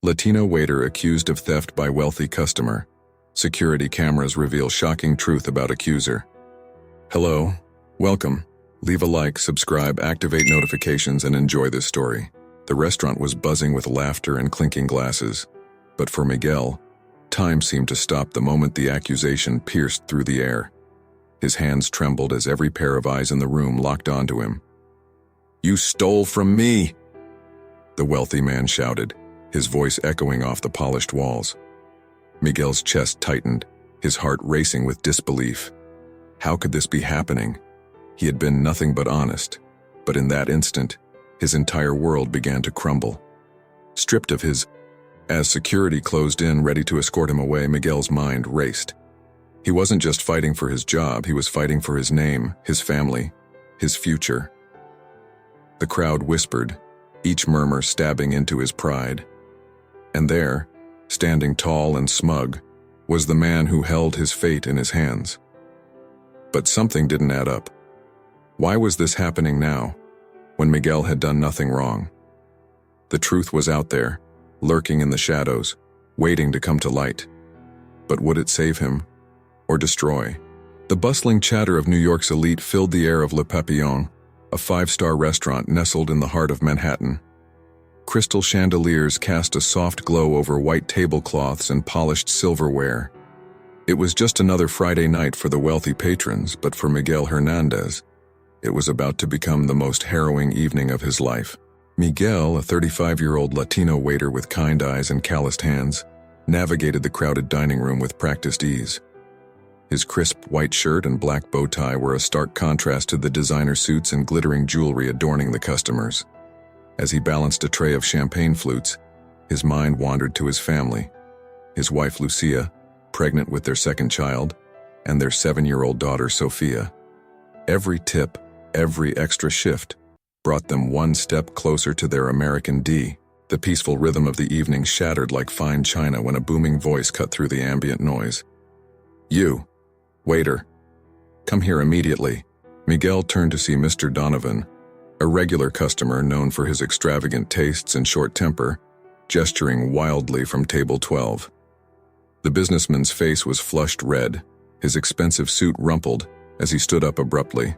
Latino waiter accused of theft by wealthy customer. Security cameras reveal shocking truth about accuser. Hello, welcome. Leave a like, subscribe, activate notifications, and enjoy this story. The restaurant was buzzing with laughter and clinking glasses. But for Miguel, time seemed to stop the moment the accusation pierced through the air. His hands trembled as every pair of eyes in the room locked onto him. "You stole from me!" the wealthy man shouted, his voice echoing off the polished walls. Miguel's chest tightened, his heart racing with disbelief. How could this be happening? He had been nothing but honest, but in that instant, his entire world began to crumble. Stripped of his... As security closed in, ready to escort him away, Miguel's mind raced. He wasn't just fighting for his job, he was fighting for his name, his family, his future. The crowd whispered, each murmur stabbing into his pride. And there, standing tall and smug, was the man who held his fate in his hands. But something didn't add up. Why was this happening now, when Miguel had done nothing wrong? The truth was out there, lurking in the shadows, waiting to come to light. But would it save him, or destroy? The bustling chatter of New York's elite filled the air of Le Papillon, a five-star restaurant nestled in the heart of Manhattan. Crystal chandeliers cast a soft glow over white tablecloths and polished silverware. It was just another Friday night for the wealthy patrons, but for Miguel Hernandez, it was about to become the most harrowing evening of his life. Miguel, a 35-year-old Latino waiter with kind eyes and calloused hands, navigated the crowded dining room with practiced ease. His crisp white shirt and black bow tie were a stark contrast to the designer suits and glittering jewelry adorning the customers. As he balanced a tray of champagne flutes, his mind wandered to his family, his wife Lucia, pregnant with their second child, and their 7-year-old daughter Sophia. Every tip, every extra shift, brought them one step closer to their American D. The peaceful rhythm of the evening shattered like fine china when a booming voice cut through the ambient noise. "You, waiter, come here immediately." Miguel turned to see Mr. Donovan, a regular customer known for his extravagant tastes and short temper, gesturing wildly from table 12. The businessman's face was flushed red, his expensive suit rumpled as he stood up abruptly.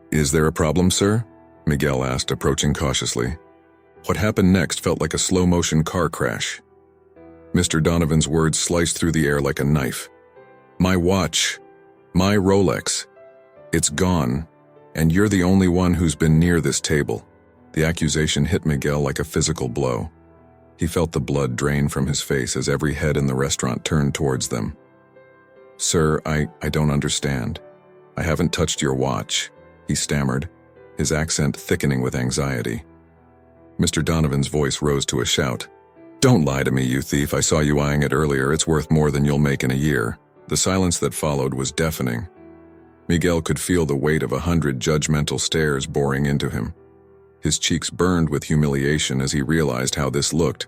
"Is there a problem, sir?" Miguel asked, approaching cautiously. What happened next felt like a slow-motion car crash. Mr. Donovan's words sliced through the air like a knife. "My watch, my Rolex, it's gone, and you're the only one who's been near this table." The accusation hit Miguel like a physical blow. He felt the blood drain from his face as every head in the restaurant turned towards them. "Sir, I don't understand. I haven't touched your watch," he stammered, his accent thickening with anxiety. Mr. Donovan's voice rose to a shout. "Don't lie to me, you thief. I saw you eyeing it earlier. It's worth more than you'll make in a year." The silence that followed was deafening. Miguel could feel the weight of 100 judgmental stares boring into him. His cheeks burned with humiliation as he realized how this looked,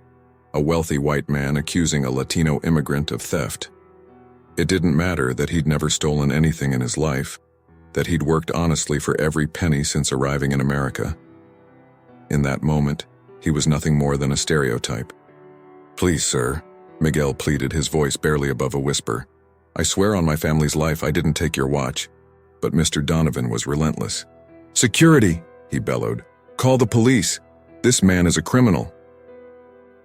a wealthy white man accusing a Latino immigrant of theft. It didn't matter that he'd never stolen anything in his life, that he'd worked honestly for every penny since arriving in America. In that moment, he was nothing more than a stereotype. "Please, sir," Miguel pleaded, his voice barely above a whisper. "I swear on my family's life I didn't take your watch." But Mr. Donovan was relentless. "Security!" he bellowed. "Call the police! This man is a criminal!"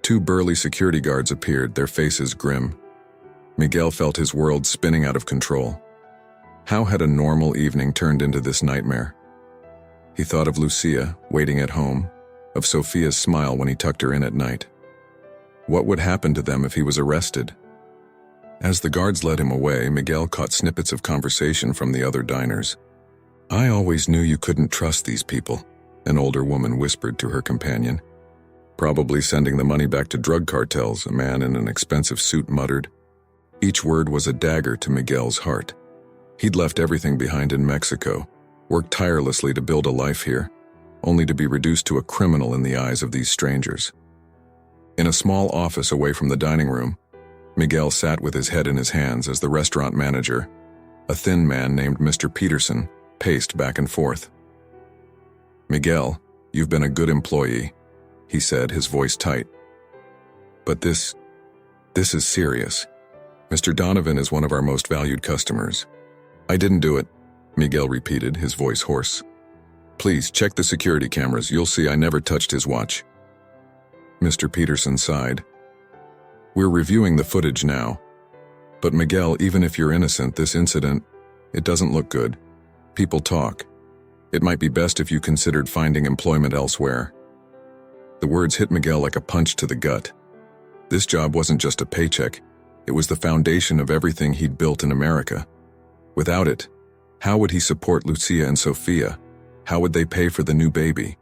2 burly security guards appeared, their faces grim. Miguel felt his world spinning out of control. How had a normal evening turned into this nightmare? He thought of Lucia, waiting at home, of Sophia's smile when he tucked her in at night. What would happen to them if he was arrested? As the guards led him away, Miguel caught snippets of conversation from the other diners. "I always knew you couldn't trust these people," an older woman whispered to her companion. "Probably sending the money back to drug cartels," a man in an expensive suit muttered. Each word was a dagger to Miguel's heart. He'd left everything behind in Mexico, worked tirelessly to build a life here, only to be reduced to a criminal in the eyes of these strangers. In a small office away from the dining room, Miguel sat with his head in his hands as the restaurant manager, a thin man named Mr. Peterson, paced back and forth. "Miguel, you've been a good employee," he said, his voice tight. But this is serious. Mr. Donovan is one of our most valued customers. I didn't do it, Miguel repeated, his voice hoarse. Please, check the security cameras. You'll see I never touched his watch. Mr. Peterson sighed. We're reviewing the footage now. But Miguel, even if you're innocent, this incident, it doesn't look good. People talk. It might be best if you considered finding employment elsewhere. The words hit Miguel like a punch to the gut. This job wasn't just a paycheck. It was the foundation of everything he'd built in America. Without it, how would he support Lucia and Sofia? How would they pay for the new baby?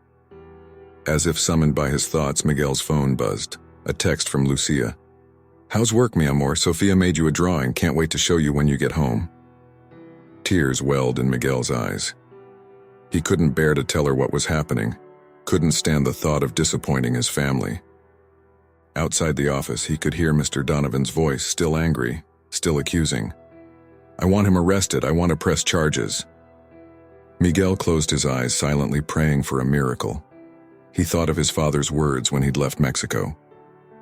As if summoned by his thoughts, Miguel's phone buzzed. A text from Lucia. How's work, mi amor? Sofia made you a drawing. Can't wait to show you when you get home. Tears welled in Miguel's eyes. He couldn't bear to tell her what was happening. Couldn't stand the thought of disappointing his family. Outside the office, he could hear Mr. Donovan's voice, still angry, still accusing. I want him arrested. I want to press charges. Miguel closed his eyes, silently praying for a miracle. He thought of his father's words when he'd left Mexico.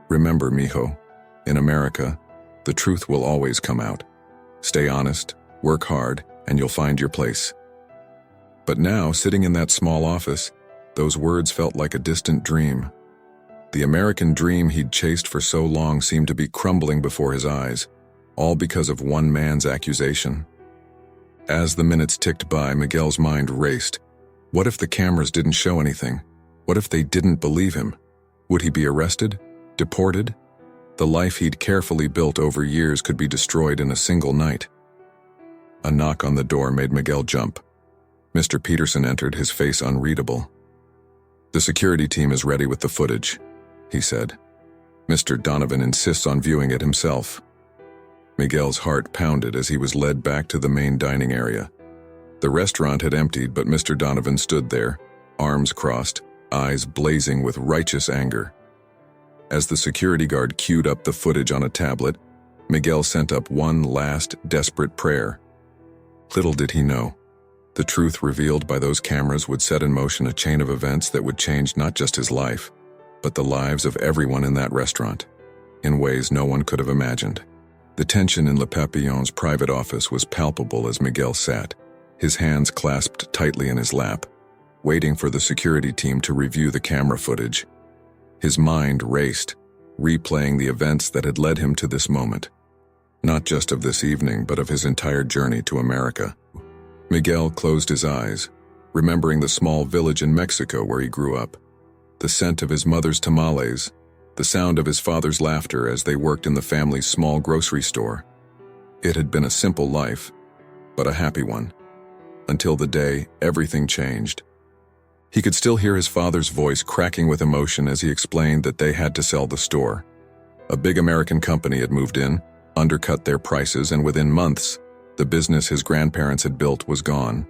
Remember, mijo, in America, the truth will always come out. Stay honest, work hard, and you'll find your place. But now, sitting in that small office, those words felt like a distant dream. The American dream he'd chased for so long seemed to be crumbling before his eyes, all because of one man's accusation. As the minutes ticked by, Miguel's mind raced. What if the cameras didn't show anything? What if they didn't believe him? Would he be arrested? Deported? The life he'd carefully built over years could be destroyed in a single night. A knock on the door made Miguel jump. Mr. Peterson entered, his face unreadable. The security team is ready with the footage, he said. Mr. Donovan insists on viewing it himself. Miguel's heart pounded as he was led back to the main dining area. The restaurant had emptied, but Mr. Donovan stood there, arms crossed, eyes blazing with righteous anger. As the security guard queued up the footage on a tablet, Miguel sent up one last, desperate prayer. Little did he know, the truth revealed by those cameras would set in motion a chain of events that would change not just his life, but the lives of everyone in that restaurant, in ways no one could have imagined. The tension in Le Papillon's private office was palpable as Miguel sat, his hands clasped tightly in his lap, waiting for the security team to review the camera footage. His mind raced, replaying the events that had led him to this moment. Not just of this evening, but of his entire journey to America. Miguel closed his eyes, remembering the small village in Mexico where he grew up, the scent of his mother's tamales, the sound of his father's laughter as they worked in the family's small grocery store. It had been a simple life, but a happy one, until the day everything changed. He could still hear his father's voice cracking with emotion as he explained that they had to sell the store. A big American company had moved in, undercut their prices, and within months, the business his grandparents had built was gone.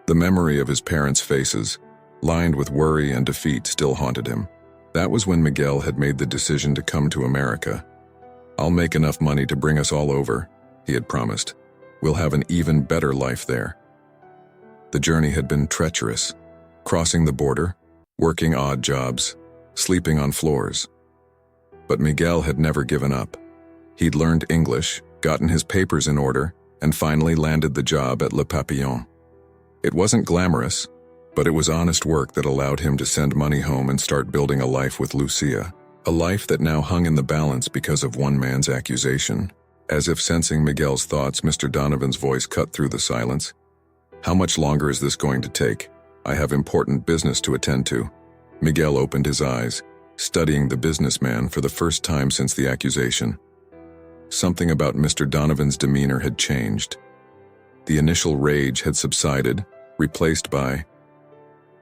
The memory of his parents' faces, lined with worry and defeat, still haunted him. That was when Miguel had made the decision to come to America. I'll make enough money to bring us all over, he had promised. We'll have an even better life there. The journey had been treacherous, crossing the border, working odd jobs, sleeping on floors. But Miguel had never given up. He'd learned English, gotten his papers in order, and finally landed the job at Le Papillon. It wasn't glamorous, but it was honest work that allowed him to send money home and start building a life with Lucia, a life that now hung in the balance because of one man's accusation. As if sensing Miguel's thoughts, Mr. Donovan's voice cut through the silence. How much longer is this going to take? I have important business to attend to. Miguel opened his eyes, studying the businessman for the first time since the accusation. Something about Mr. Donovan's demeanor had changed. The initial rage had subsided, replaced by...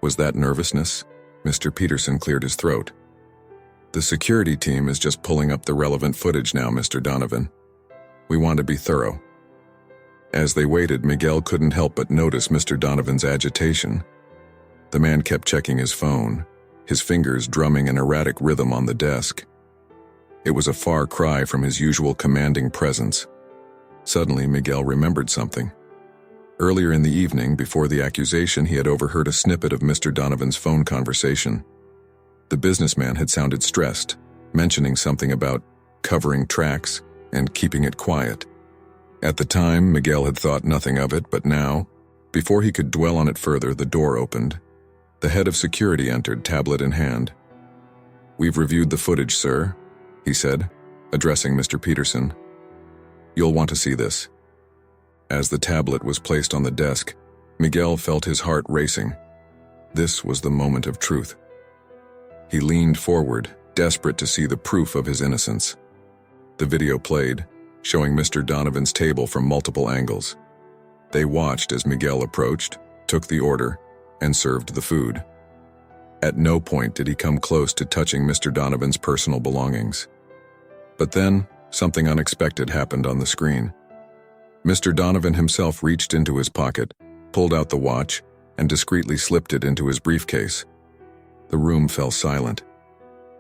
Was that nervousness? Mr. Peterson cleared his throat. The security team is just pulling up the relevant footage now, Mr. Donovan. We want to be thorough. As they waited, Miguel couldn't help but notice Mr. Donovan's agitation. The man kept checking his phone, his fingers drumming an erratic rhythm on the desk. It was a far cry from his usual commanding presence. Suddenly, Miguel remembered something. Earlier in the evening, before the accusation, he had overheard a snippet of Mr. Donovan's phone conversation. The businessman had sounded stressed, mentioning something about covering tracks and keeping it quiet. At the time, Miguel had thought nothing of it, but now, before he could dwell on it further, the door opened. The head of security entered, tablet in hand. "We've reviewed the footage, sir," he said, addressing Mr. Peterson. "You'll want to see this." As the tablet was placed on the desk, Miguel felt his heart racing. This was the moment of truth. He leaned forward, desperate to see the proof of his innocence. The video played, showing Mr. Donovan's table from multiple angles. They watched as Miguel approached, took the order, and served the food. At no point did he come close to touching Mr. Donovan's personal belongings. But then, something unexpected happened on the screen. Mr. Donovan himself reached into his pocket, pulled out the watch, and discreetly slipped it into his briefcase. The room fell silent.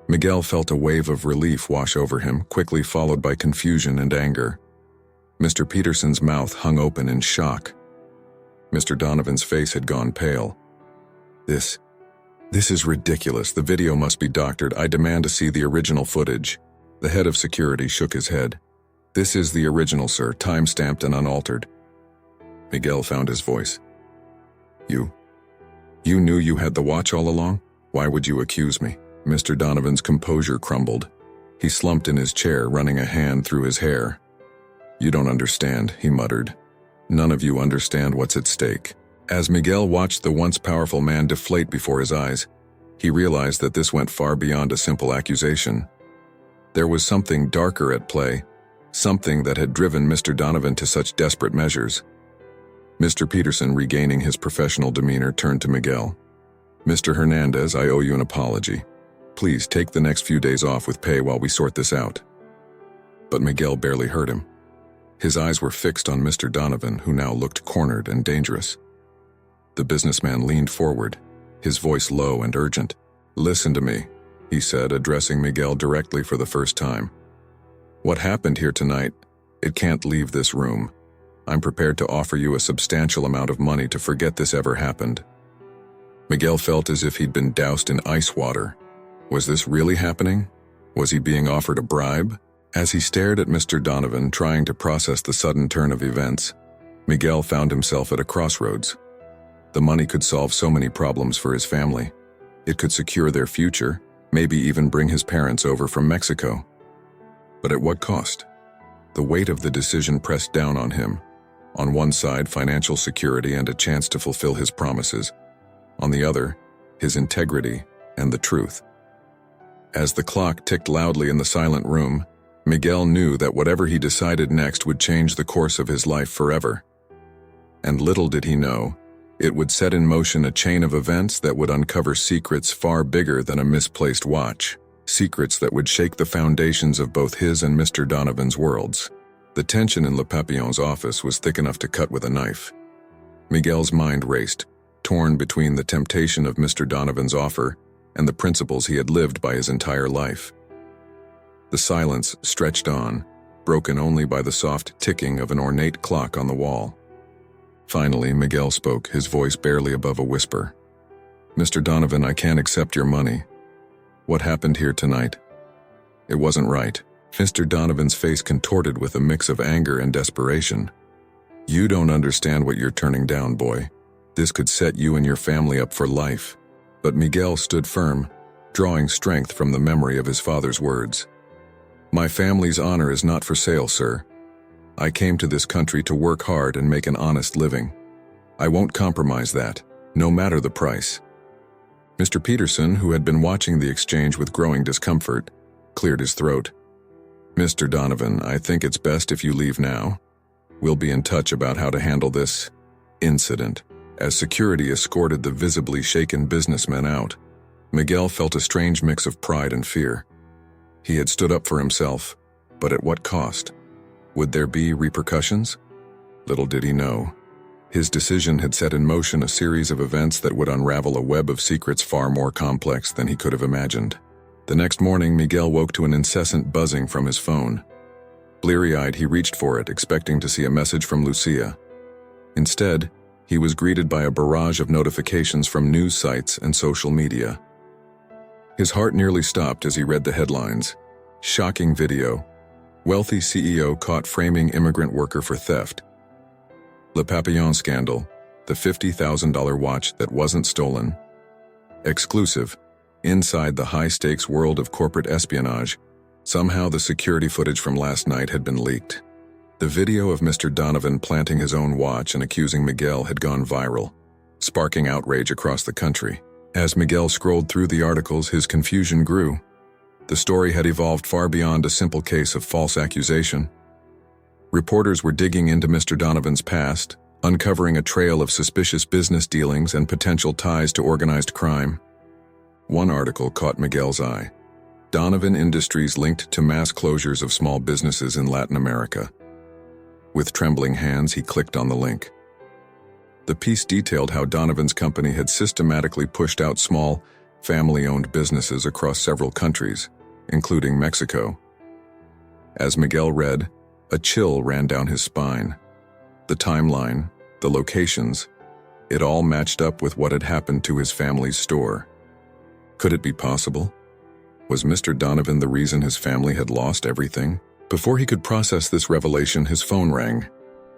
Miguel felt a wave of relief wash over him, quickly followed by confusion and anger. Mr. Peterson's mouth hung open in shock. Mr. Donovan's face had gone pale. This is ridiculous. The video must be doctored. I demand to see the original footage." The head of security shook his head. "This is the original, sir, time-stamped and unaltered." Miguel found his voice. You knew you had the watch all along? Why would you accuse me?" Mr. Donovan's composure crumbled. He slumped in his chair, running a hand through his hair. "You don't understand," he muttered. "None of you understand what's at stake." As Miguel watched the once powerful man deflate before his eyes, he realized that this went far beyond a simple accusation. There was something darker at play, something that had driven Mr. Donovan to such desperate measures. Mr. Peterson, regaining his professional demeanor, turned to Miguel. "Mr. Hernandez, I owe you an apology. Please take the next few days off with pay while we sort this out." But Miguel barely heard him. His eyes were fixed on Mr. Donovan, who now looked cornered and dangerous. The businessman leaned forward, his voice low and urgent. "Listen to me," he said, addressing Miguel directly for the first time. "What happened here tonight, it can't leave this room. I'm prepared to offer you a substantial amount of money to forget this ever happened." Miguel felt as if he'd been doused in ice water. Was this really happening? Was he being offered a bribe? As he stared at Mr. Donovan, trying to process the sudden turn of events, Miguel found himself at a crossroads. The money could solve so many problems for his family. It could secure their future, maybe even bring his parents over from Mexico. But at what cost? The weight of the decision pressed down on him. On one side, financial security and a chance to fulfill his promises. On the other, his integrity and the truth. As the clock ticked loudly in the silent room, Miguel knew that whatever he decided next would change the course of his life forever. And little did he know, it would set in motion a chain of events that would uncover secrets far bigger than a misplaced watch. Secrets that would shake the foundations of both his and Mr. Donovan's worlds. The tension in Le Papillon's office was thick enough to cut with a knife. Miguel's mind raced, torn between the temptation of Mr. Donovan's offer and the principles he had lived by his entire life. The silence stretched on, broken only by the soft ticking of an ornate clock on the wall. Finally, Miguel spoke, his voice barely above a whisper. "Mr. Donovan, I can't accept your money. What happened here tonight? It wasn't right." Mr. Donovan's face contorted with a mix of anger and desperation. "You don't understand what you're turning down, boy. This could set you and your family up for life." But Miguel stood firm, drawing strength from the memory of his father's words. "My family's honor is not for sale, sir. I came to this country to work hard and make an honest living. I won't compromise that, no matter the price." Mr. Peterson, who had been watching the exchange with growing discomfort, cleared his throat. "Mr. Donovan, I think it's best if you leave now. We'll be in touch about how to handle this incident." As security escorted the visibly shaken businessman out, Miguel felt a strange mix of pride and fear. He had stood up for himself, but at what cost? Would there be repercussions? Little did he know. His decision had set in motion a series of events that would unravel a web of secrets far more complex than he could have imagined. The next morning, Miguel woke to an incessant buzzing from his phone. Bleary-eyed, he reached for it, expecting to see a message from Lucia. Instead, he was greeted by a barrage of notifications from news sites and social media. His heart nearly stopped as he read the headlines. Shocking video. Wealthy CEO caught framing immigrant worker for theft. Le Papillon scandal. The $50,000 watch that wasn't stolen. Exclusive. Inside the high-stakes world of corporate espionage, somehow the security footage from last night had been leaked. The video of Mr. Donovan planting his own watch and accusing Miguel had gone viral, sparking outrage across the country. As Miguel scrolled through the articles, his confusion grew. The story had evolved far beyond a simple case of false accusation. Reporters were digging into Mr. Donovan's past, uncovering a trail of suspicious business dealings and potential ties to organized crime. One article caught Miguel's eye. Donovan Industries linked to mass closures of small businesses in Latin America. With trembling hands, he clicked on the link. The piece detailed how Donovan's company had systematically pushed out small, family-owned businesses across several countries, including Mexico. As Miguel read, a chill ran down his spine. The timeline, the locations, it all matched up with what had happened to his family's store. Could it be possible? Was Mr. Donovan the reason his family had lost everything? Before he could process this revelation, his phone rang.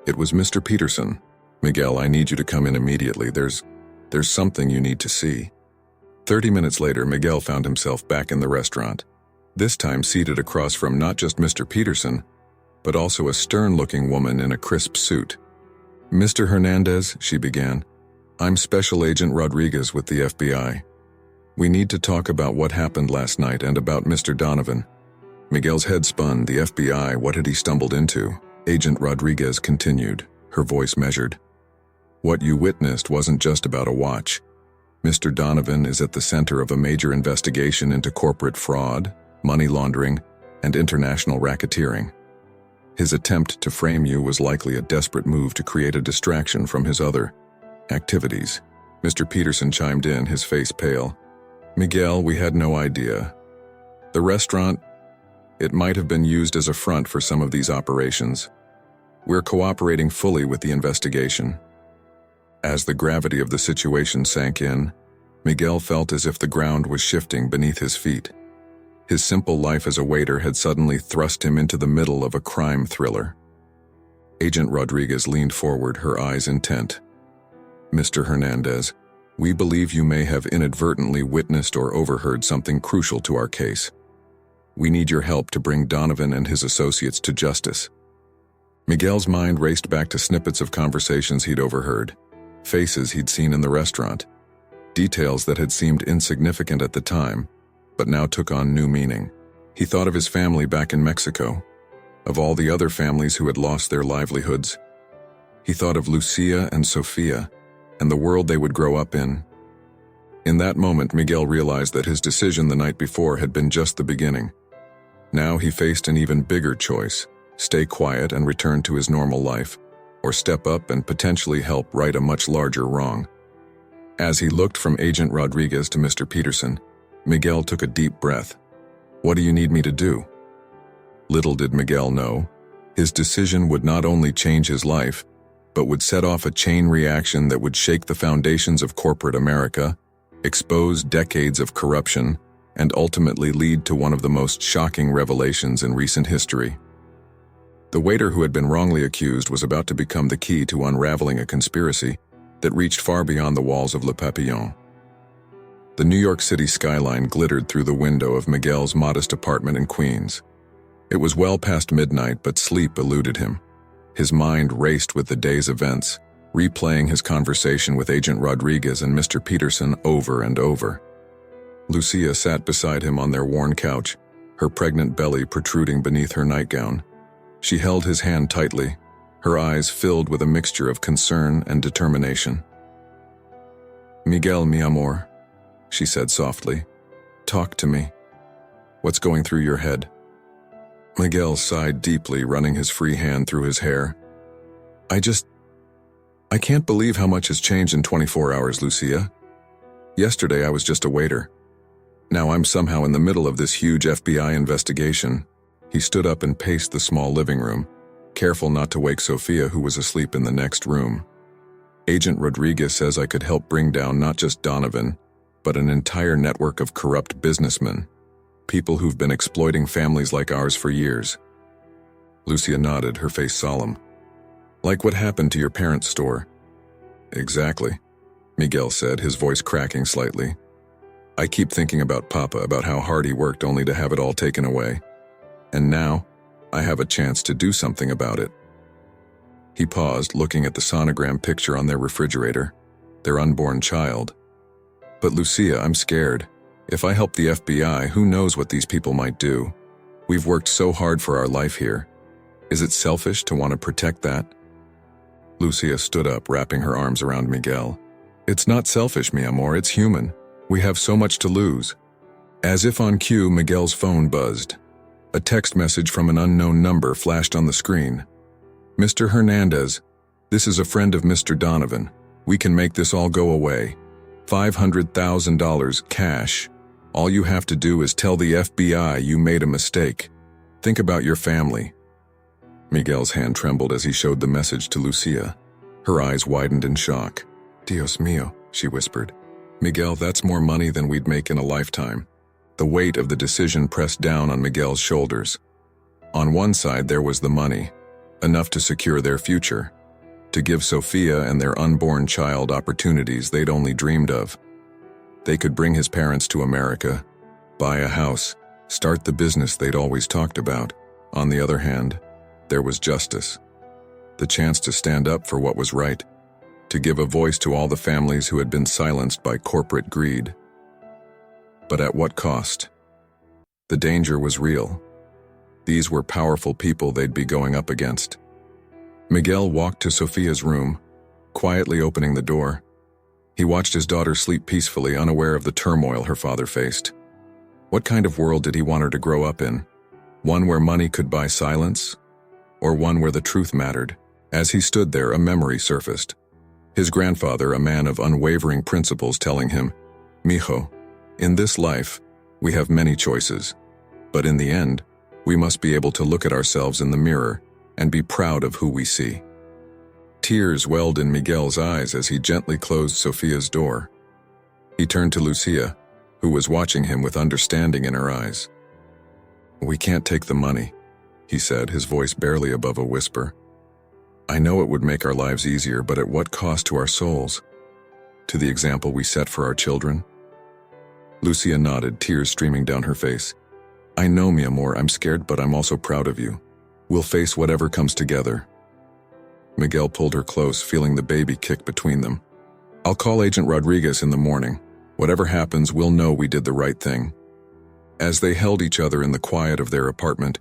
It was Mr. Peterson. "Miguel, I need you to come in immediately. There's something you need to see." 30 minutes later, Miguel found himself back in the restaurant, this time seated across from not just Mr. Peterson, but also a stern-looking woman in a crisp suit. "Mr. Hernandez," she began, "I'm Special Agent Rodriguez with the FBI. We need to talk about what happened last night and about Mr. Donovan." Miguel's head spun. The FBI, what had he stumbled into? Agent Rodriguez continued, her voice measured. "What you witnessed wasn't just about a watch. Mr. Donovan is at the center of a major investigation into corporate fraud, money laundering, and international racketeering. His attempt to frame you was likely a desperate move to create a distraction from his other activities." Mr. Peterson chimed in, his face pale. "Miguel, we had no idea. The restaurant, it might have been used as a front for some of these operations. We're cooperating fully with the investigation." As the gravity of the situation sank in, Miguel felt as if the ground was shifting beneath his feet. His simple life as a waiter had suddenly thrust him into the middle of a crime thriller. Agent Rodriguez leaned forward, her eyes intent. "Mr. Hernandez, we believe you may have inadvertently witnessed or overheard something crucial to our case. We need your help to bring Donovan and his associates to justice." Miguel's mind raced back to snippets of conversations he'd overheard, faces he'd seen in the restaurant, details that had seemed insignificant at the time, but now took on new meaning. He thought of his family back in Mexico, of all the other families who had lost their livelihoods. He thought of Lucia and Sofia, and the world they would grow up in. In that moment, Miguel realized that his decision the night before had been just the beginning. Now he faced an even bigger choice: stay quiet and return to his normal life, or step up and potentially help right a much larger wrong. As he looked from Agent Rodriguez to Mr. Peterson, Miguel took a deep breath. "What do you need me to do?" Little did Miguel know, his decision would not only change his life, but would set off a chain reaction that would shake the foundations of corporate America, expose decades of corruption, and ultimately lead to one of the most shocking revelations in recent history. The waiter who had been wrongly accused was about to become the key to unraveling a conspiracy that reached far beyond the walls of Le Papillon. The New York City skyline glittered through the window of Miguel's modest apartment in Queens. It was well past midnight, but sleep eluded him. His mind raced with the day's events, replaying his conversation with Agent Rodriguez and Mr. Peterson over and over. Lucia sat beside him on their worn couch, her pregnant belly protruding beneath her nightgown. She held his hand tightly, her eyes filled with a mixture of concern and determination. "Miguel, mi amor," she said softly, "talk to me. What's going through your head?" Miguel sighed deeply, running his free hand through his hair. I can't believe how much has changed in 24 hours, Lucia. Yesterday I was just a waiter. Now I'm somehow in the middle of this huge FBI investigation." He stood up and paced the small living room, careful not to wake Sofia, who was asleep in the next room. "Agent Rodriguez says I could help bring down not just Donovan, but an entire network of corrupt businessmen, people who've been exploiting families like ours for years. Lucia nodded, her face solemn. Like what happened to your parents' store? Exactly, Miguel said, his voice cracking slightly. I keep thinking about Papa, about how hard he worked only to have it all taken away. And now, I have a chance to do something about it. He paused, looking at the sonogram picture on their refrigerator, their unborn child. But Lucia, I'm scared. If I help the FBI, who knows what these people might do? We've worked so hard for our life here. Is it selfish to want to protect that? Lucia stood up, wrapping her arms around Miguel. It's not selfish, mi amor, it's human. We have so much to lose. As if on cue, Miguel's phone buzzed. A text message from an unknown number flashed on the screen. Mr. Hernandez, this is a friend of Mr. Donovan. We can make this all go away. $500,000 cash. All you have to do is tell the FBI you made a mistake. Think about your family. Miguel's hand trembled as he showed the message to Lucia. Her eyes widened in shock. Dios mío, she whispered. Miguel, that's more money than we'd make in a lifetime. The weight of the decision pressed down on Miguel's shoulders. On one side there was the money, enough to secure their future, to give Sofia and their unborn child opportunities they'd only dreamed of. They could bring his parents to America, buy a house, start the business they'd always talked about. On the other hand, there was justice. The chance to stand up for what was right, to give a voice to all the families who had been silenced by corporate greed. But at what cost? The danger was real. These were powerful people they'd be going up against. Miguel walked to Sofia's room, quietly opening the door. He watched his daughter sleep peacefully, unaware of the turmoil her father faced. What kind of world did he want her to grow up in? One where money could buy silence? Or one where the truth mattered? As he stood there, a memory surfaced. His grandfather, a man of unwavering principles, telling him, Mijo, in this life, we have many choices. But in the end, we must be able to look at ourselves in the mirror and be proud of who we see. Tears welled in Miguel's eyes as he gently closed Sofia's door. He turned to Lucia, who was watching him with understanding in her eyes. We can't take the money, he said, his voice barely above a whisper. I know it would make our lives easier, but at what cost to our souls? To the example we set for our children? Lucia nodded, tears streaming down her face. I know, mi amor, I'm scared, but I'm also proud of you. We'll face whatever comes together. Miguel pulled her close, feeling the baby kick between them. I'll call Agent Rodriguez in the morning. Whatever happens, we'll know we did the right thing. As they held each other in the quiet of their apartment,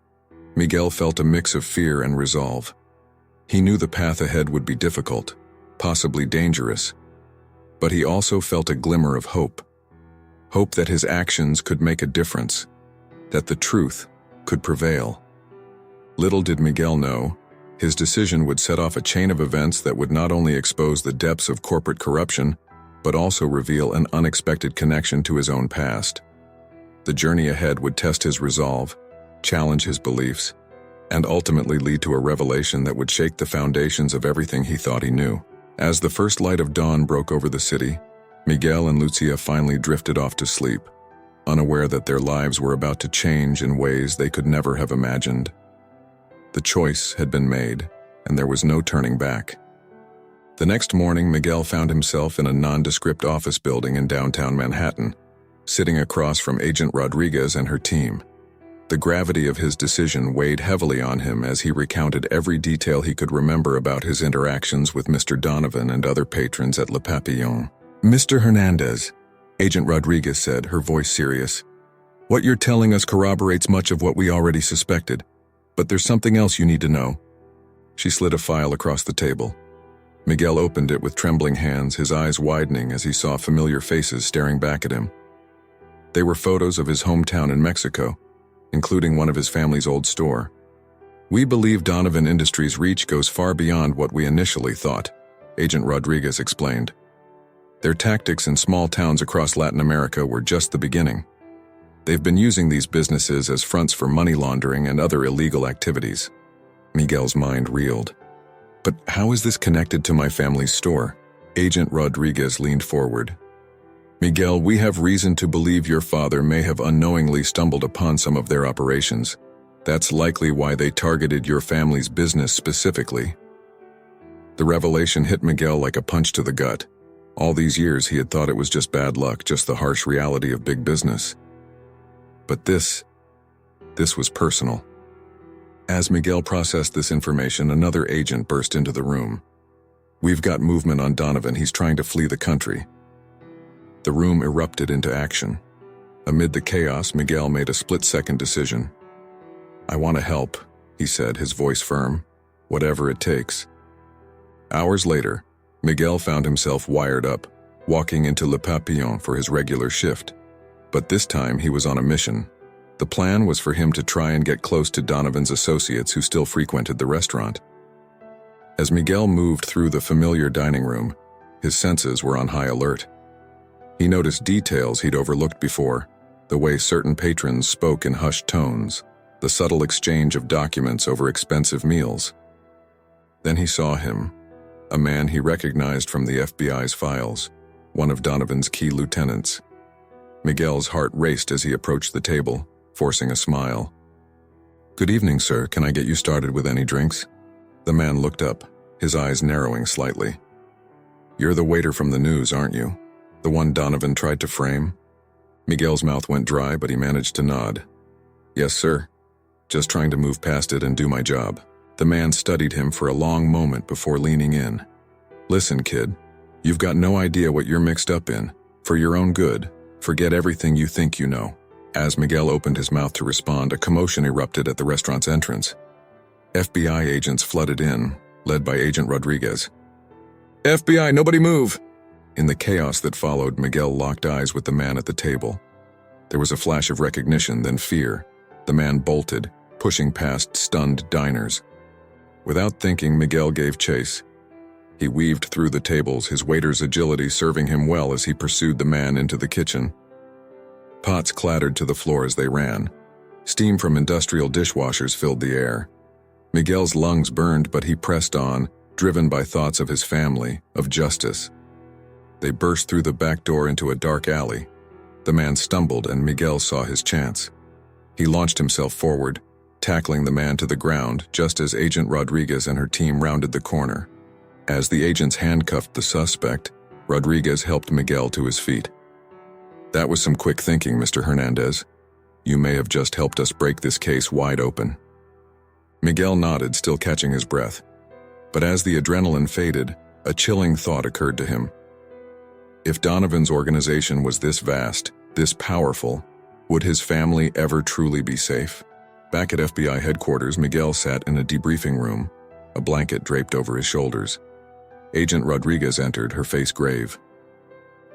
Miguel felt a mix of fear and resolve. He knew the path ahead would be difficult, possibly dangerous, but he also felt a glimmer of hope. Hope that his actions could make a difference, that the truth could prevail. Little did Miguel know, his decision would set off a chain of events that would not only expose the depths of corporate corruption, but also reveal an unexpected connection to his own past. The journey ahead would test his resolve, challenge his beliefs, and ultimately lead to a revelation that would shake the foundations of everything he thought he knew. As the first light of dawn broke over the city, Miguel and Lucia finally drifted off to sleep, unaware that their lives were about to change in ways they could never have imagined. The choice had been made, and there was no turning back. The next morning, Miguel found himself in a nondescript office building in downtown Manhattan, sitting across from Agent Rodriguez and her team. The gravity of his decision weighed heavily on him as he recounted every detail he could remember about his interactions with Mr. Donovan and other patrons at Le Papillon. Mr. Hernandez, Agent Rodriguez said, her voice serious. What you're telling us corroborates much of what we already suspected, but there's something else you need to know. She slid a file across the table. Miguel opened it with trembling hands, his eyes widening as he saw familiar faces staring back at him. They were photos of his hometown in Mexico, including one of his family's old store. We believe Donovan Industries' reach goes far beyond what we initially thought, Agent Rodriguez explained. Their tactics in small towns across Latin America were just the beginning. They've been using these businesses as fronts for money laundering and other illegal activities. Miguel's mind reeled. But how is this connected to my family's store? Agent Rodriguez leaned forward. Miguel, we have reason to believe your father may have unknowingly stumbled upon some of their operations. That's likely why they targeted your family's business specifically. The revelation hit Miguel like a punch to the gut. All these years he had thought it was just bad luck, just the harsh reality of big business. But this was personal. As Miguel processed this information, another agent burst into the room. "We've got movement on Donovan. He's trying to flee the country." The room erupted into action. Amid the chaos, Miguel made a split-second decision. "I want to help," he said, his voice firm. "Whatever it takes." Hours later, Miguel found himself wired up, walking into Le Papillon for his regular shift. But this time he was on a mission. The plan was for him to try and get close to Donovan's associates who still frequented the restaurant. As Miguel moved through the familiar dining room, his senses were on high alert. He noticed details he'd overlooked before, the way certain patrons spoke in hushed tones, the subtle exchange of documents over expensive meals. Then he saw him, a man he recognized from the FBI's files, one of Donovan's key lieutenants. Miguel's heart raced as he approached the table, forcing a smile. "Good evening, sir. Can I get you started with any drinks?" The man looked up, his eyes narrowing slightly. "You're the waiter from the news, aren't you? The one Donovan tried to frame?" Miguel's mouth went dry, but he managed to nod. "Yes, sir. Just trying to move past it and do my job." The man studied him for a long moment before leaning in. "Listen, kid, you've got no idea what you're mixed up in. For your own good, forget everything you think you know." As Miguel opened his mouth to respond, a commotion erupted at the restaurant's entrance. FBI agents flooded in, led by Agent Rodriguez. "FBI, nobody move!" In the chaos that followed, Miguel locked eyes with the man at the table. There was a flash of recognition, then fear. The man bolted, pushing past stunned diners. Without thinking, Miguel gave chase. He weaved through the tables, his waiter's agility serving him well as he pursued the man into the kitchen. Pots clattered to the floor as they ran. Steam from industrial dishwashers filled the air. Miguel's lungs burned, but he pressed on, driven by thoughts of his family, of justice. They burst through the back door into a dark alley. The man stumbled, and Miguel saw his chance. He launched himself forward, tackling the man to the ground just as Agent Rodriguez and her team rounded the corner. As the agents handcuffed the suspect, Rodriguez helped Miguel to his feet. "That was some quick thinking, Mr. Hernandez. You may have just helped us break this case wide open." Miguel nodded, still catching his breath. But as the adrenaline faded, a chilling thought occurred to him. If Donovan's organization was this vast, this powerful, would his family ever truly be safe? Back at FBI headquarters, Miguel sat in a debriefing room, a blanket draped over his shoulders. Agent Rodriguez entered, her face grave.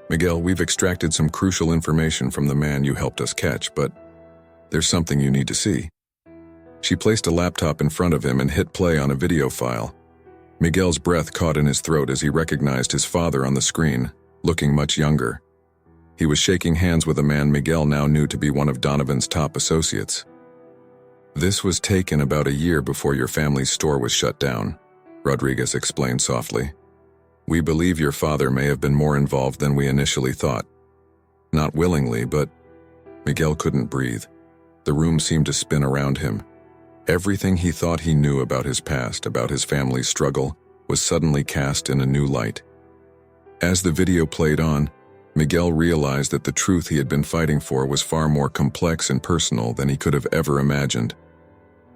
"Miguel, we've extracted some crucial information from the man you helped us catch, but there's something you need to see." She placed a laptop in front of him and hit play on a video file. Miguel's breath caught in his throat as he recognized his father on the screen, looking much younger. He was shaking hands with a man Miguel now knew to be one of Donovan's top associates. "This was taken about a year before your family's store was shut down," Rodriguez explained softly. "We believe your father may have been more involved than we initially thought. Not willingly, but..." Miguel couldn't breathe. The room seemed to spin around him. Everything he thought he knew about his past, about his family's struggle, was suddenly cast in a new light. As the video played on, Miguel realized that the truth he had been fighting for was far more complex and personal than he could have ever imagined.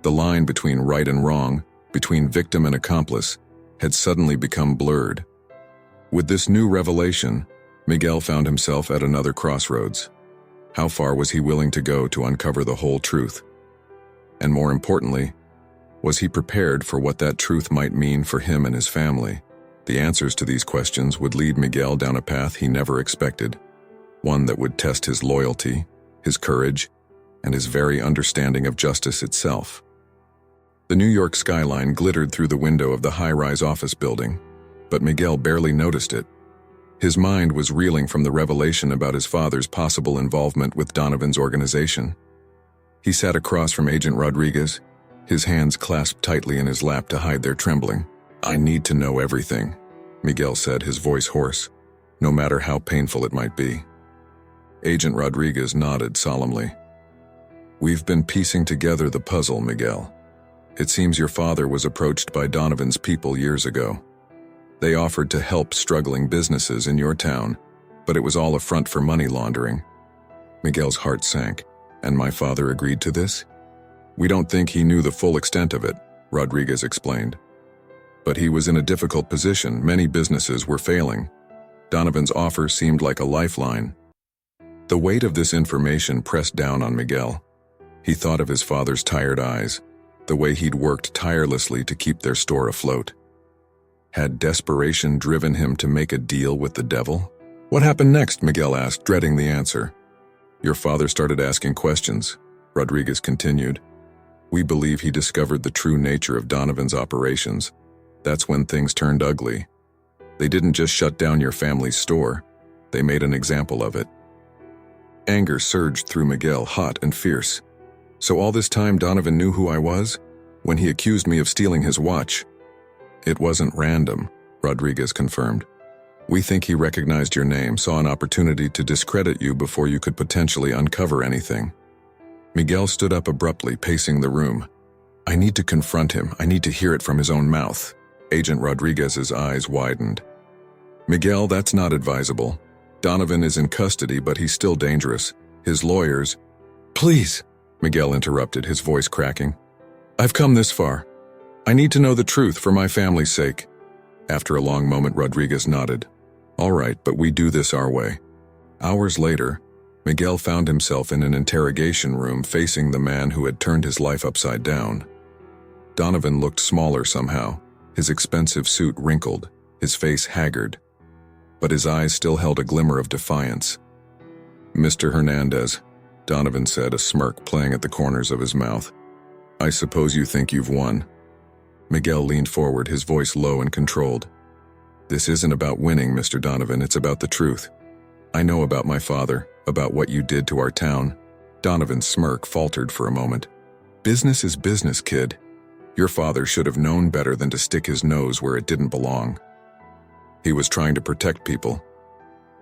The line between right and wrong, between victim and accomplice, had suddenly become blurred. With this new revelation, Miguel found himself at another crossroads. How far was he willing to go to uncover the whole truth? And more importantly, was he prepared for what that truth might mean for him and his family? The answers to these questions would lead Miguel down a path he never expected, one that would test his loyalty, his courage, and his very understanding of justice itself. The New York skyline glittered through the window of the high-rise office building, but Miguel barely noticed it. His mind was reeling from the revelation about his father's possible involvement with Donovan's organization. He sat across from Agent Rodriguez, his hands clasped tightly in his lap to hide their trembling. "I need to know everything," Miguel said, his voice hoarse, "no matter how painful it might be." Agent Rodriguez nodded solemnly. We've been piecing together the puzzle, Miguel. It seems your father was approached by Donovan's people years ago. They offered to help struggling businesses in your town, but it was all a front for money laundering. Miguel's heart sank. And my father agreed to this? We don't think he knew the full extent of it, Rodriguez explained. But he was in a difficult position. Many businesses were failing. Donovan's offer seemed like a lifeline. The weight of this information pressed down on Miguel. He thought of his father's tired eyes, the way he'd worked tirelessly to keep their store afloat. Had desperation driven him to make a deal with the devil? What happened next? Miguel asked, dreading the answer. Your father started asking questions, Rodriguez continued. We believe he discovered the true nature of Donovan's operations. That's when things turned ugly. They didn't just shut down your family's store, they made an example of it. Anger surged through Miguel, hot and fierce. So all this time Donovan knew who I was? When he accused me of stealing his watch? It wasn't random, Rodriguez confirmed. We think he recognized your name, saw an opportunity to discredit you before you could potentially uncover anything. Miguel stood up abruptly, pacing the room. I need to confront him. I need to hear it from his own mouth. Agent Rodriguez's eyes widened. Miguel, that's not advisable. Donovan is in custody, but he's still dangerous. His lawyers... Please, Miguel interrupted, his voice cracking. I've come this far. I need to know the truth for my family's sake. After a long moment, Rodriguez nodded. All right, but we do this our way. Hours later, Miguel found himself in an interrogation room facing the man who had turned his life upside down. Donovan looked smaller somehow, his expensive suit wrinkled, his face haggard. But his eyes still held a glimmer of defiance. Mr. Hernandez, Donovan said, a smirk playing at the corners of his mouth. I suppose you think you've won. Miguel leaned forward, his voice low and controlled. This isn't about winning, Mr. Donovan, it's about the truth. I know about my father, about what you did to our town. Donovan's smirk faltered for a moment. Business is business, kid. Your father should have known better than to stick his nose where it didn't belong. He was trying to protect people.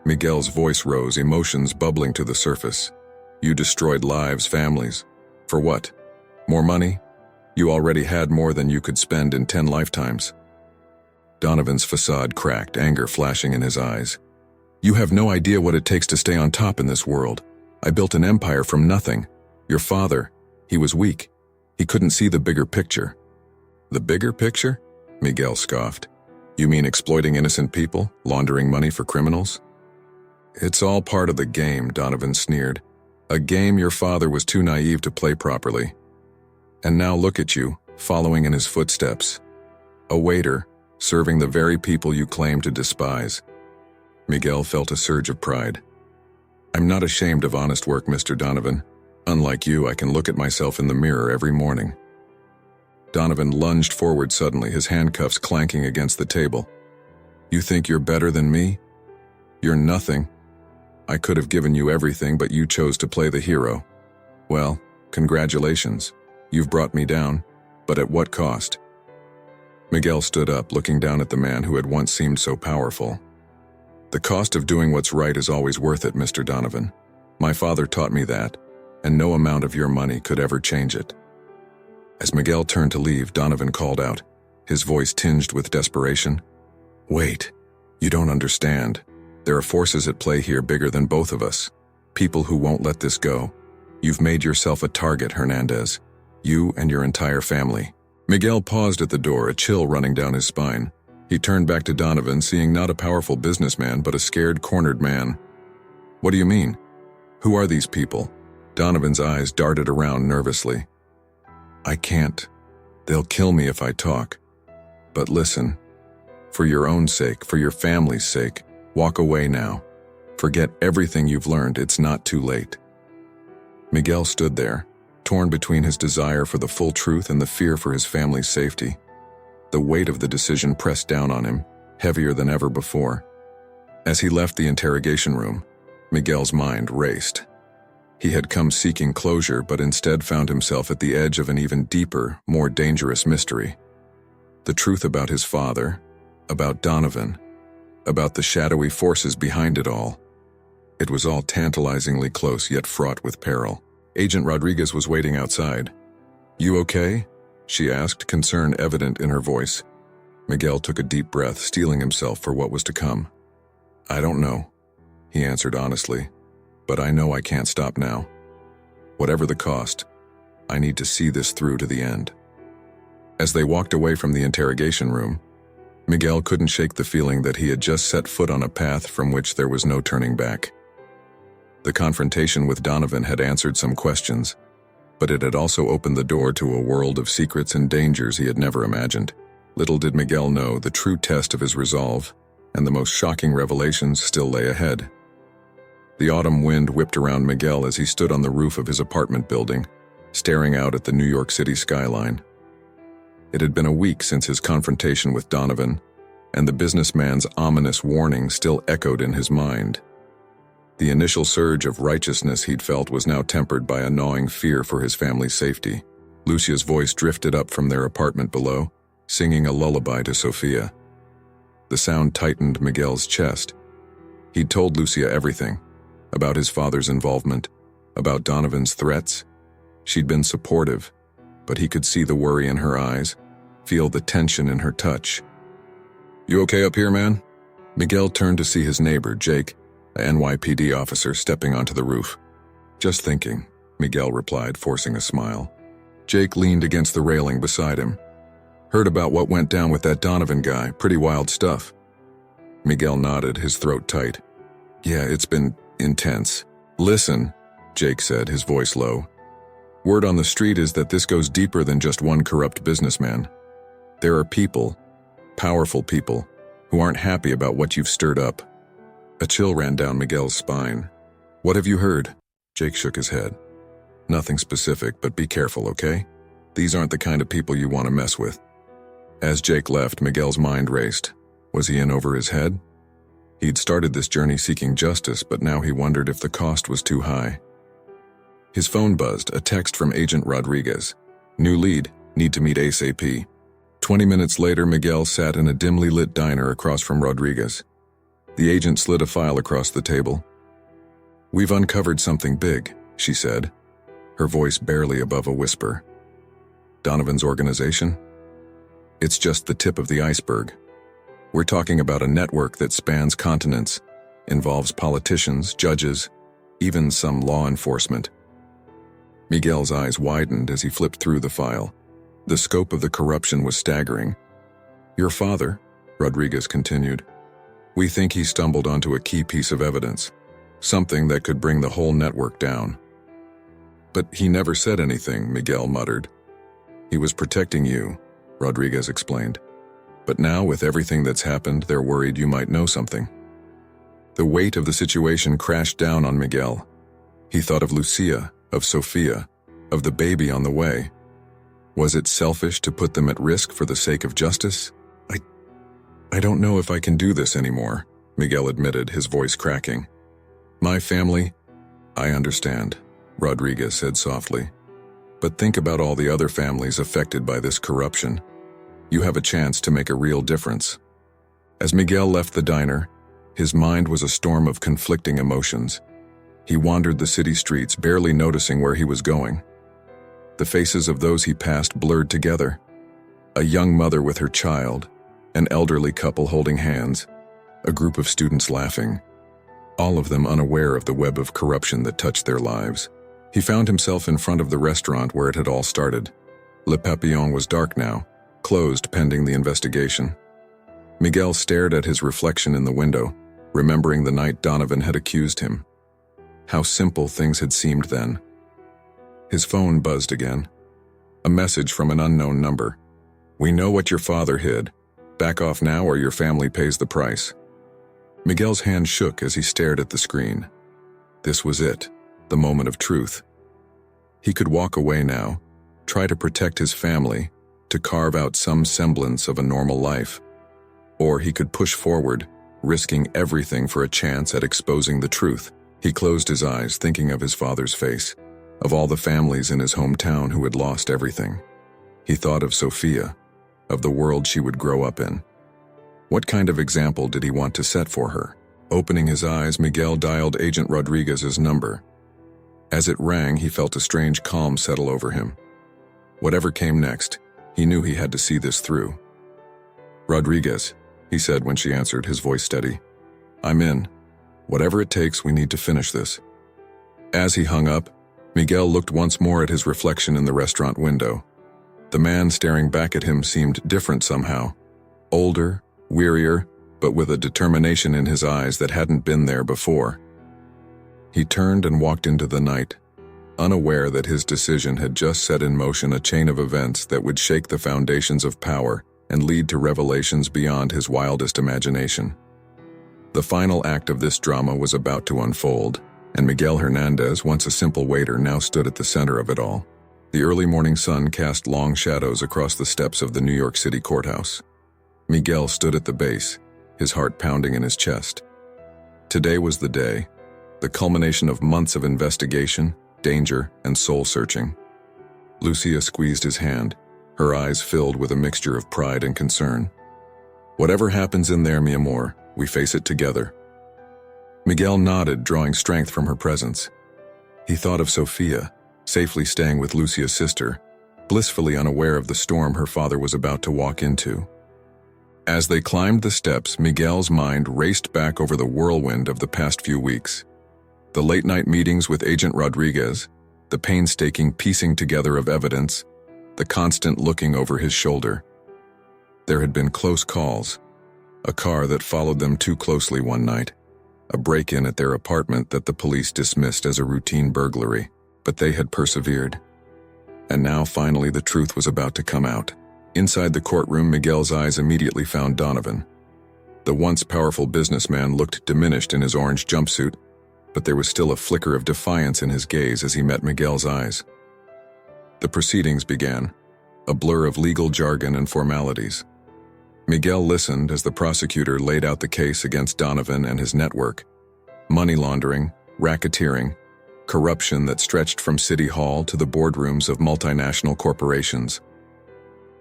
Miguel's voice rose, emotions bubbling to the surface. You destroyed lives, families. For what? More money? You already had more than you could spend in 10 lifetimes. Donovan's facade cracked, anger flashing in his eyes. You have no idea what it takes to stay on top in this world. I built an empire from nothing. Your father, he was weak. He couldn't see the bigger picture. The bigger picture? Miguel scoffed. You mean exploiting innocent people, laundering money for criminals? It's all part of the game, Donovan sneered. A game your father was too naive to play properly. And now look at you, following in his footsteps. A waiter, serving the very people you claim to despise. Miguel felt a surge of pride. I'm not ashamed of honest work, Mr. Donovan. Unlike you, I can look at myself in the mirror every morning. Donovan lunged forward suddenly, his handcuffs clanking against the table. You think you're better than me? You're nothing. I could have given you everything, but you chose to play the hero. Well, congratulations. You've brought me down, but at what cost? Miguel stood up, looking down at the man who had once seemed so powerful. The cost of doing what's right is always worth it, Mr. Donovan. My father taught me that, and no amount of your money could ever change it. As Miguel turned to leave, Donovan called out, his voice tinged with desperation. Wait, you don't understand. There are forces at play here bigger than both of us. People who won't let this go. You've made yourself a target, Hernandez. You and your entire family. Miguel paused at the door, a chill running down his spine. He turned back to Donovan, seeing not a powerful businessman, but a scared, cornered man. What do you mean? Who are these people? Donovan's eyes darted around nervously. I can't. They'll kill me if I talk. But listen. For your own sake, for your family's sake, walk away now. Forget everything you've learned, it's not too late. Miguel stood there, torn between his desire for the full truth and the fear for his family's safety. The weight of the decision pressed down on him, heavier than ever before. As he left the interrogation room, Miguel's mind raced. He had come seeking closure, but instead found himself at the edge of an even deeper, more dangerous mystery. The truth about his father, about Donovan, about the shadowy forces behind it all. It was all tantalizingly close yet fraught with peril. Agent Rodriguez was waiting outside. "You okay?" she asked, concern evident in her voice. Miguel took a deep breath, steeling himself for what was to come. "I don't know," he answered honestly, "but I know I can't stop now. Whatever the cost, I need to see this through to the end." As they walked away from the interrogation room, Miguel couldn't shake the feeling that he had just set foot on a path from which there was no turning back. The confrontation with Donovan had answered some questions, but it had also opened the door to a world of secrets and dangers he had never imagined. Little did Miguel know the true test of his resolve, and the most shocking revelations still lay ahead. The autumn wind whipped around Miguel as he stood on the roof of his apartment building, staring out at the New York City skyline. It had been a week since his confrontation with Donovan, and the businessman's ominous warning still echoed in his mind. The initial surge of righteousness he'd felt was now tempered by a gnawing fear for his family's safety. Lucia's voice drifted up from their apartment below, singing a lullaby to Sofia. The sound tightened Miguel's chest. He'd told Lucia everything, about his father's involvement, about Donovan's threats. She'd been supportive, but he could see the worry in her eyes, feel the tension in her touch. "You okay up here, man?" Miguel turned to see his neighbor, Jake, a NYPD officer, stepping onto the roof. "Just thinking," Miguel replied, forcing a smile. Jake leaned against the railing beside him. "Heard about what went down with that Donovan guy. Pretty wild stuff." Miguel nodded, his throat tight. "Yeah, it's been intense." "Listen," Jake said, his voice low. "Word on the street is that this goes deeper than just one corrupt businessman. There are people, powerful people, who aren't happy about what you've stirred up." A chill ran down Miguel's spine. "What have you heard?" Jake shook his head. "Nothing specific, but be careful, okay? These aren't the kind of people you want to mess with." As Jake left, Miguel's mind raced. Was he in over his head? He'd started this journey seeking justice, but now he wondered if the cost was too high. His phone buzzed, a text from Agent Rodriguez. "New lead, need to meet ASAP." 20 minutes later, Miguel sat in a dimly lit diner across from Rodriguez. The agent slid a file across the table. "We've uncovered something big," she said, her voice barely above a whisper. "Donovan's organization? It's just the tip of the iceberg. We're talking about a network that spans continents, involves politicians, judges, even some law enforcement." Miguel's eyes widened as he flipped through the file. The scope of the corruption was staggering. "Your father," Rodriguez continued, "we think he stumbled onto a key piece of evidence, something that could bring the whole network down." "But he never said anything," Miguel muttered. "He was protecting you," Rodriguez explained. "But now, with everything that's happened, they're worried you might know something." The weight of the situation crashed down on Miguel. He thought of Lucia, of Sofia, of the baby on the way. Was it selfish to put them at risk for the sake of justice? I don't know if I can do this anymore," Miguel admitted, his voice cracking. "My family—" "I understand," Rodriguez said softly. "But think about all the other families affected by this corruption. You have a chance to make a real difference." As Miguel left the diner, his mind was a storm of conflicting emotions. He wandered the city streets, barely noticing where he was going. The faces of those he passed blurred together. A young mother with her child, an elderly couple holding hands, a group of students laughing, all of them unaware of the web of corruption that touched their lives. He found himself in front of the restaurant where it had all started. Le Papillon was dark now, closed pending the investigation. Miguel stared at his reflection in the window, remembering the night Donovan had accused him. How simple things had seemed then. His phone buzzed again. A message from an unknown number. "We know what your father hid. Back off now or your family pays the price." Miguel's hand shook as he stared at the screen. This was it, the moment of truth. He could walk away now, try to protect his family, to carve out some semblance of a normal life. Or he could push forward, risking everything for a chance at exposing the truth. He closed his eyes, thinking of his father's face, of all the families in his hometown who had lost everything. He thought of Sofia, of the world she would grow up in. What kind of example did he want to set for her? Opening his eyes, Miguel dialed Agent Rodriguez's number. As it rang, he felt a strange calm settle over him. Whatever came next, he knew he had to see this through. "Rodriguez," he said when she answered, his voice steady. "I'm in. Whatever it takes, we need to finish this." As he hung up, Miguel looked once more at his reflection in the restaurant window. The man staring back at him seemed different somehow. Older, wearier, but with a determination in his eyes that hadn't been there before. He turned and walked into the night, unaware that his decision had just set in motion a chain of events that would shake the foundations of power and lead to revelations beyond his wildest imagination. The final act of this drama was about to unfold, and Miguel Hernandez, once a simple waiter, now stood at the center of it all. The early morning sun cast long shadows across the steps of the New York City courthouse. Miguel stood at the base, his heart pounding in his chest. Today was the day, the culmination of months of investigation, danger, and soul-searching. Lucia squeezed his hand, her eyes filled with a mixture of pride and concern. "Whatever happens in there, mi amor, we face it together." Miguel nodded, drawing strength from her presence. He thought of Sofia, safely staying with Lucia's sister, blissfully unaware of the storm her father was about to walk into. As they climbed the steps, Miguel's mind raced back over the whirlwind of the past few weeks. The late-night meetings with Agent Rodriguez, the painstaking piecing together of evidence, the constant looking over his shoulder. There had been close calls, a car that followed them too closely one night, a break-in at their apartment that the police dismissed as a routine burglary, but they had persevered. And now finally the truth was about to come out. Inside the courtroom, Miguel's eyes immediately found Donovan. The once powerful businessman looked diminished in his orange jumpsuit, but there was still a flicker of defiance in his gaze as he met Miguel's eyes. The proceedings began, a blur of legal jargon and formalities. Miguel listened as the prosecutor laid out the case against Donovan and his network: money laundering, racketeering, corruption that stretched from City Hall to the boardrooms of multinational corporations.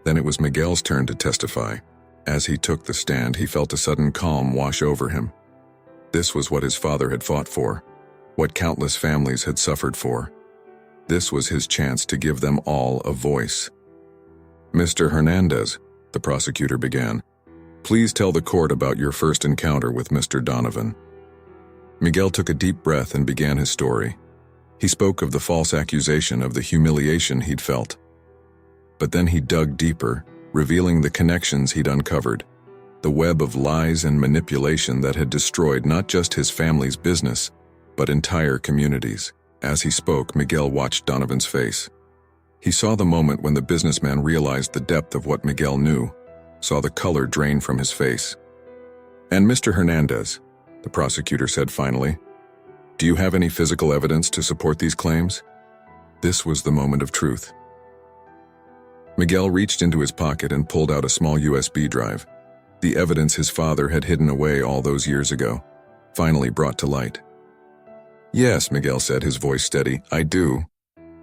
Then it was Miguel's turn to testify. As he took the stand, he felt a sudden calm wash over him. This was what his father had fought for, what countless families had suffered for. This was his chance to give them all a voice. "Mr. Hernandez," the prosecutor began, "please tell the court about your first encounter with Mr. Donovan." Miguel took a deep breath and began his story. He spoke of the false accusation, of the humiliation he'd felt. But then he dug deeper, revealing the connections he'd uncovered, the web of lies and manipulation that had destroyed not just his family's business, but entire communities. As he spoke, Miguel watched Donovan's face. He saw the moment when the businessman realized the depth of what Miguel knew, saw the color drain from his face. "And Mr. Hernandez," the prosecutor said finally, "do you have any physical evidence to support these claims?" This was the moment of truth. Miguel reached into his pocket and pulled out a small USB drive, the evidence his father had hidden away all those years ago, finally brought to light. "Yes," Miguel said, his voice steady, "I do."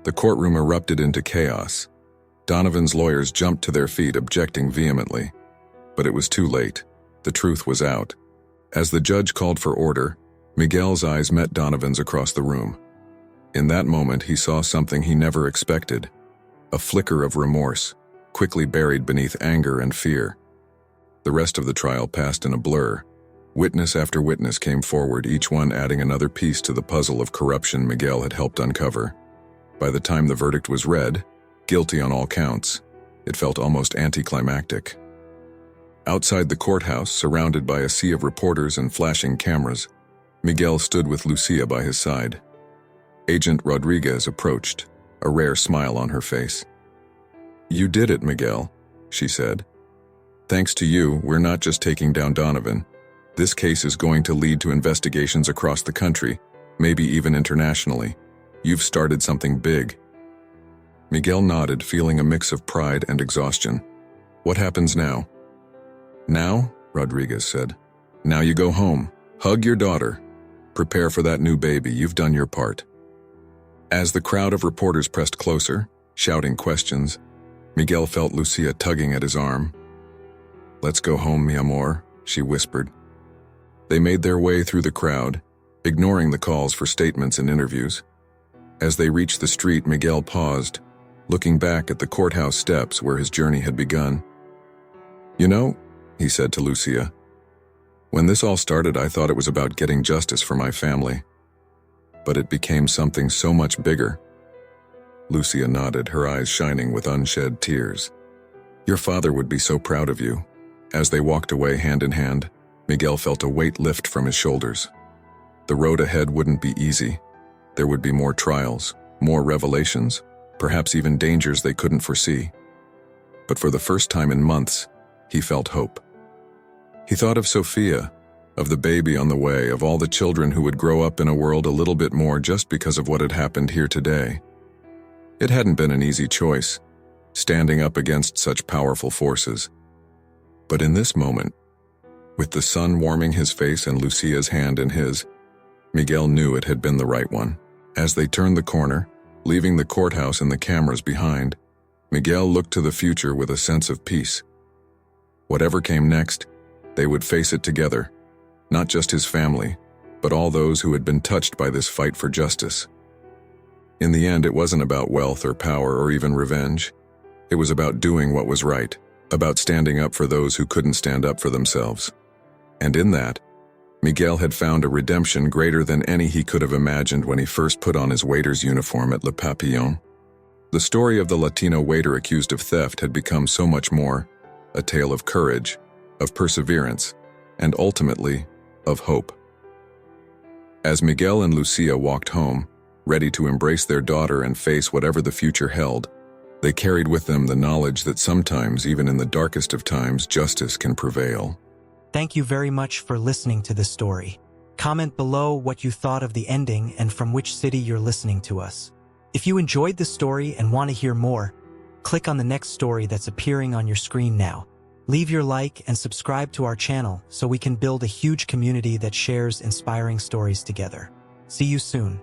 The courtroom erupted into chaos. Donovan's lawyers jumped to their feet, objecting vehemently. But it was too late. The truth was out. As the judge called for order, Miguel's eyes met Donovan's across the room. In that moment, he saw something he never expected. A flicker of remorse, quickly buried beneath anger and fear. The rest of the trial passed in a blur. Witness after witness came forward, each one adding another piece to the puzzle of corruption Miguel had helped uncover. By the time the verdict was read, guilty on all counts, it felt almost anticlimactic. Outside the courthouse, surrounded by a sea of reporters and flashing cameras, Miguel stood with Lucia by his side. Agent Rodriguez approached, a rare smile on her face. "You did it, Miguel," she said. "Thanks to you, we're not just taking down Donovan. This case is going to lead to investigations across the country, maybe even internationally. You've started something big." Miguel nodded, feeling a mix of pride and exhaustion. "What happens now?" "Now," Rodriguez said, "now you go home, hug your daughter, prepare for that new baby. You've done your part." As the crowd of reporters pressed closer, shouting questions, Miguel felt Lucia tugging at his arm. "Let's go home, mi amor," she whispered. They made their way through the crowd, ignoring the calls for statements and interviews. As they reached the street, Miguel paused, looking back at the courthouse steps where his journey had begun. "You know," he said to Lucia, "when this all started, I thought it was about getting justice for my family. But it became something so much bigger." Lucia nodded, her eyes shining with unshed tears. "Your father would be so proud of you." As they walked away hand in hand, Miguel felt a weight lift from his shoulders. The road ahead wouldn't be easy. There would be more trials, more revelations, perhaps even dangers they couldn't foresee. But for the first time in months, he felt hope. He thought of Sophia, of the baby on the way, of all the children who would grow up in a world a little bit more just because of what had happened here today. It hadn't been an easy choice, standing up against such powerful forces. But in this moment, with the sun warming his face and Lucia's hand in his, Miguel knew it had been the right one. As they turned the corner, leaving the courthouse and the cameras behind, Miguel looked to the future with a sense of peace. Whatever came next, they would face it together, not just his family, but all those who had been touched by this fight for justice. In the end, it wasn't about wealth or power or even revenge. It was about doing what was right, about standing up for those who couldn't stand up for themselves. And in that, Miguel had found a redemption greater than any he could have imagined when he first put on his waiter's uniform at Le Papillon. The story of the Latino waiter accused of theft had become so much more, a tale of courage, of perseverance, and ultimately, of hope. As Miguel and Lucia walked home, ready to embrace their daughter and face whatever the future held, they carried with them the knowledge that sometimes, even in the darkest of times, justice can prevail. Thank you very much for listening to this story. Comment below what you thought of the ending and from which city you're listening to us. If you enjoyed the story and want to hear more, click on the next story that's appearing on your screen now. Leave your like and subscribe to our channel so we can build a huge community that shares inspiring stories together. See you soon.